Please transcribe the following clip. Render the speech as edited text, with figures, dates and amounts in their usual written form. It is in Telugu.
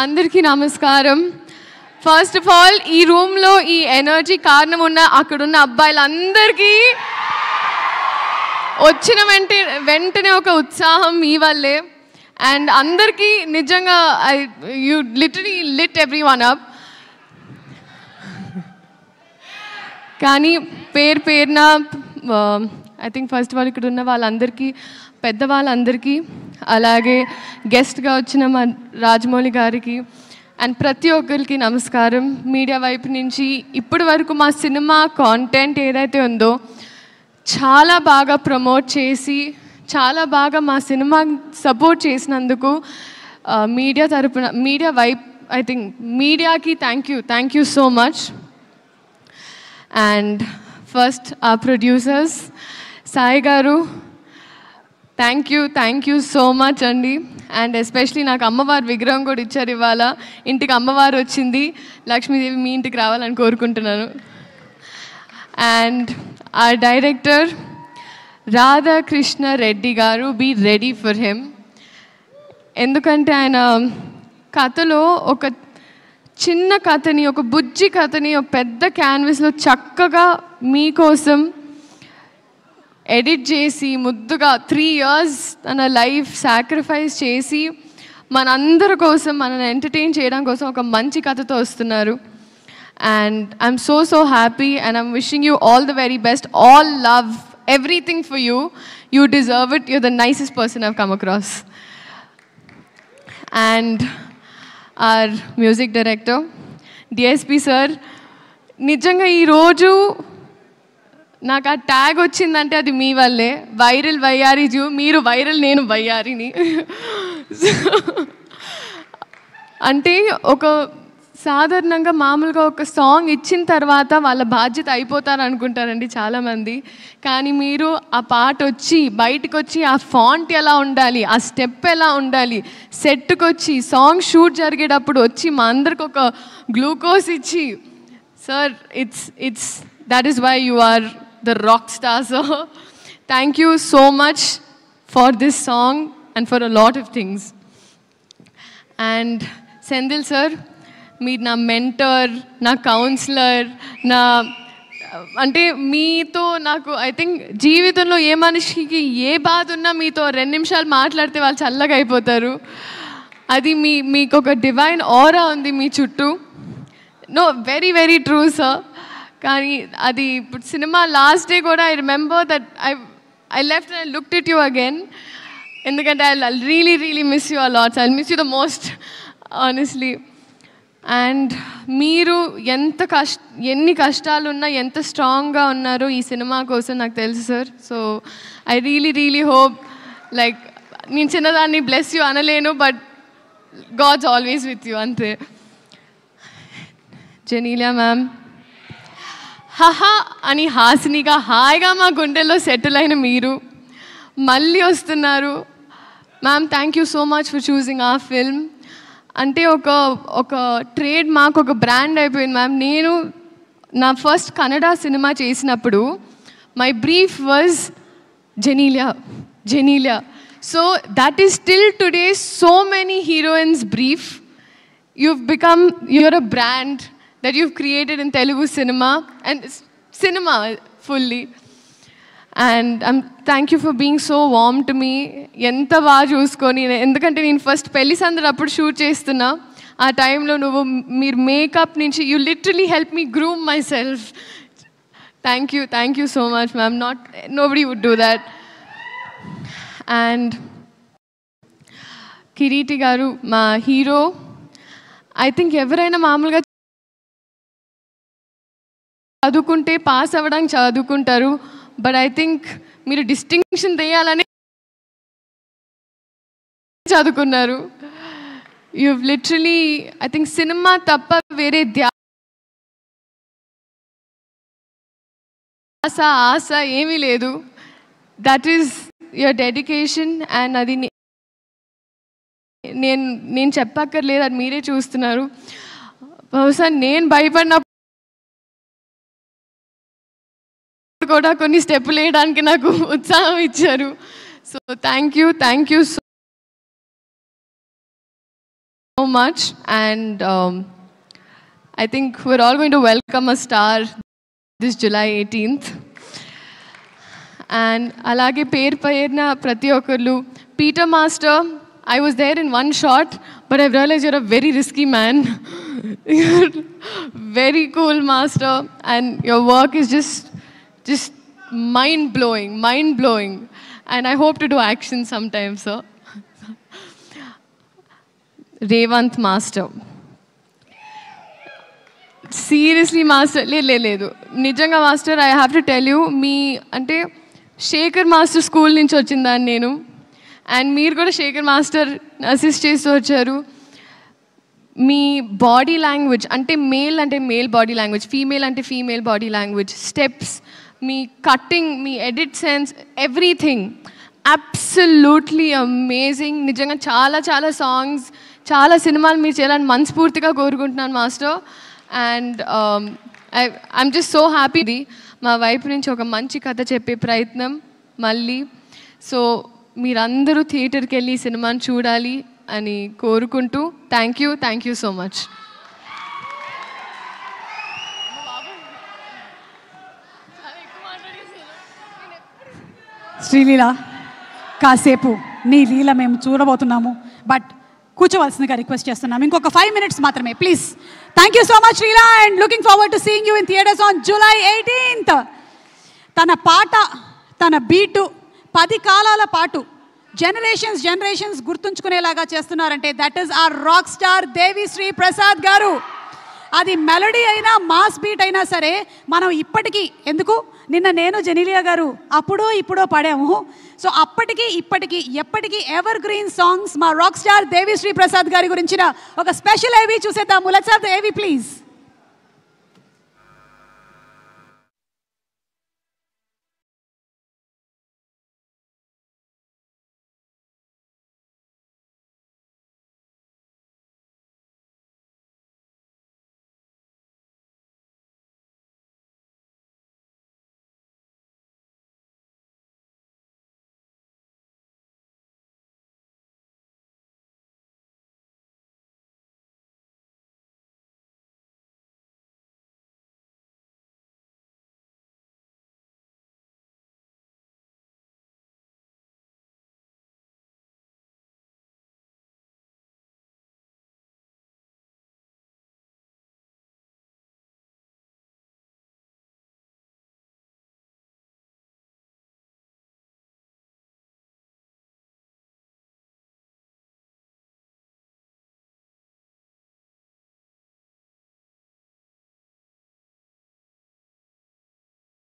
అందరికీ నమస్కారం. ఫస్ట్ ఆఫ్ ఆల్ ఈ రూమ్లో ఈ ఎనర్జీ కారణం ఉన్న అక్కడున్న అబ్బాయిలందరికీ వచ్చిన వెంటనే ఒక ఉత్సాహం మీ వల్లే. అండ్ అందరికీ నిజంగా you literally lit everyone up. కానీ పేరున I think first of all ఇక్కడ ఉన్న వాళ్ళందరికీ, పెద్దవాళ్ళందరికీ, అలాగే గెస్ట్గా వచ్చిన మా రాజమౌళి గారికి అండ్ ప్రతి ఒక్కరికి నమస్కారం. మీడియా వైపు నుంచి ఇప్పటి వరకు మా సినిమా కాంటెంట్ ఏదైతే ఉందో చాలా బాగా ప్రమోట్ చేసి చాలా బాగా మా సినిమా సపోర్ట్ చేసినందుకు మీడియా తరపున, మీడియా వైపు ఐ థింక్ మీడియాకి thank you so much. And first ఆ ప్రొడ్యూసర్స్ సాయి గారు, థ్యాంక్ యూ సో మచ్ అండి. అండ్ ఎస్పెషలీ నాకు అమ్మవారి విగ్రహం కూడా ఇచ్చారు ఇవాళ. ఇంటికి అమ్మవారు వచ్చింది, లక్ష్మీదేవి మీ ఇంటికి రావాలని కోరుకుంటున్నాను. అండ్ ఆ డైరెక్టర్ రాధాకృష్ణ రెడ్డి గారు, బీ రెడీ ఫర్ హిమ్. ఎందుకంటే ఆయన కథలో ఒక చిన్న కథని, ఒక బుజ్జి కథని ఒక పెద్ద క్యాన్వస్లో చక్కగా మీకోసం ఎడిట్ చేసి ముద్దుగా 3 years తన లైఫ్ సాక్రిఫైస్ చేసి మనందరి కోసం, మనల్ని ఎంటర్టైన్ చేయడం కోసం ఒక మంచి కథతో వస్తున్నారు. And I'm so happy and I'm wishing you all the very best. All love, everything for you. You deserve it. You're the nicest person I've come across. And our music director DSP sir, నిజంగా ఈరోజు నాకు ఆ ట్యాగ్ వచ్చిందంటే అది మీ వల్లే. వైరల్ వయ్యారి జూ, మీరు వైరల్, నేను వయ్యారిని. అంటే ఒక సాధారణంగా మామూలుగా ఒక సాంగ్ ఇచ్చిన తర్వాత వాళ్ళ బాధ్యత అయిపోతారు అనుకుంటారండి చాలామంది. కానీ మీరు ఆ పాట వచ్చి బయటకు వచ్చి ఆ ఫాంట్ ఎలా ఉండాలి, ఆ స్టెప్ ఎలా ఉండాలి, సెట్కి వచ్చి సాంగ్ షూట్ జరిగేటప్పుడు వచ్చి మా అందరికి ఒక గ్లూకోజ్ ఇచ్చి, sir it's that is why you are the rock star. So thank you so much for this song and for a lot of things. And Sendil sir, మీరు నా మెంటర్, నా కౌన్సిలర్, నా అంటే మీతో నాకు ఐ థింక్ జీవితంలో ఏ మనిషికి ఏ బాధ ఉన్నా మీతో 2 నిమిషాలు మాట్లాడితే వాళ్ళు చల్లగా అయిపోతారు. అది మీకు ఒక డివైన్ ఆరా ఉంది మీ చుట్టూ. No, very true sir. కానీ అది ఇప్పుడు సినిమా లాస్ట్ డే కూడా I remember that I left and I looked at you again. ఎందుకంటే I really miss you alots. I miss you the most honestly. And మీరు ఎన్ని కష్టాలున్నా ఎంత స్ట్రాంగ్గా ఉన్నారో ఈ సినిమా కోసం నాకు తెలుసు sir. So I really hope, like నేను చిన్నదాన్ని బ్లెస్ యూ అనలేను, but God's always with you, అంతే. జెనీలియా మ్యామ్, హహా అని హాసినిగా హాయిగా మా గుండెల్లో సెటిల్ అయిన మీరు మళ్ళీ వస్తున్నారు. Ma'am, thank you so much for choosing ఆ ఫిల్మ్. అంటే ఒక ట్రేడ్ మార్క్, ఒక బ్రాండ్ అయిపోయింది మ్యామ్. నేను నా ఫస్ట్ కన్నడ సినిమా చేసినప్పుడు my brief was Genelia. So that is still today so many heroines brief. you're a brand that you've created in Telugu cinema and cinema fully. And thank you for being so warm to me. Enta baga chuskoni, endukante nenu first pelli sandar appudu shoot chestunna aa time lo nuvu meer makeup nunchi you literally help me groom myself. Thank you so much ma'am. Nobody would do that. And Kiriti garu, ma hero, I think ఎవరైనా మామూలుగా చదువుకుంటే పాస్ అవ్వడానికి చదువుకుంటారు, బట్ ఐ థింక్ మీరు డిస్టింక్షన్ తెయాలని చదువుకున్నారు. You literally I think cinema తప్ప వేరే ఆశ ఏమీ లేదు. That is your dedication. And అది నేను చెప్పక్కర్లేదు, అది మీరే చూస్తున్నారు. బహుశా నేను భయపడినప్పుడు కూడా కొన్ని స్టెప్పులు వేయడానికి నాకు ఉత్సాహం ఇచ్చారు. So thank you so so much, and I think we're all going to welcome a star this July 18th. And alage perna prati okarlu. Peter Master, I was there in one shot, but I've realized you're a very risky man. You're very cool, Master, and your work is just mind-blowing. And I hope to do action sometime, sir. Revant Master. Seriously, Master, లేదు నిజంగా master, I have to tell you, మీ అంటే శేఖర్ మాస్టర్ స్కూల్ నుంచి వచ్చిందాన్ని నేను, అండ్ మీరు కూడా శేఖర్ మాస్టర్ అసిస్ట్ చేస్తూ వచ్చారు. మీ బాడీ లాంగ్వేజ్ అంటే మేల్ బాడీ లాంగ్వేజ్, ఫీమేల్ అంటే ఫీమేల్ బాడీ లాంగ్వేజ్, స్టెప్స్, మీ కట్టింగ్, మీ edit sense, everything absolutely amazing. నిజంగా చాలా సాంగ్స్, చాలా సినిమాలు మీరు చేయాలని మనస్ఫూర్తిగా కోరుకుంటున్నాను master. And I'm just so happy. మా వైపు నుంచి ఒక మంచి కథ చెప్పే ప్రయత్నం మళ్ళీ. సో మీరందరూ థియేటర్కి వెళ్ళి సినిమాని చూడాలి అని కోరుకుంటూ thank you so much. Sreeleela, కాసేపు నీ లీల మేము చూడబోతున్నాము, బట్ కూర్చోవలసిందిగా రిక్వెస్ట్ చేస్తున్నాం. ఇంకొక 5 minutes మాత్రమే please. Thank you so much Sreeleela, and looking forward to seeing you in theatres on July 18th. తన పాట, తన బీటు 10 కాలాల పాటు జనరేషన్స్ గుర్తుంచుకునేలాగా చేస్తున్నారంటే that is our rock star Devi Sri Prasad గారు. అది మెలడీ అయినా మాస్ బీట్ అయినా సరే మనం ఇప్పటికీ, ఎందుకు నిన్న నేను జెనీలియా గారు ఇప్పుడో పాడాము. సో అప్పటికి ఇప్పటికీ ఎప్పటికీ ఎవర్ గ్రీన్ సాంగ్స్ మా రాక్ స్టార్ దేవిశ్రీ ప్రసాద్ గారి గురించిన ఒక స్పెషల్ ఏవి చూసేద్దాము. లెట్స్ హావ్ ద ఏవి ప్లీజ్.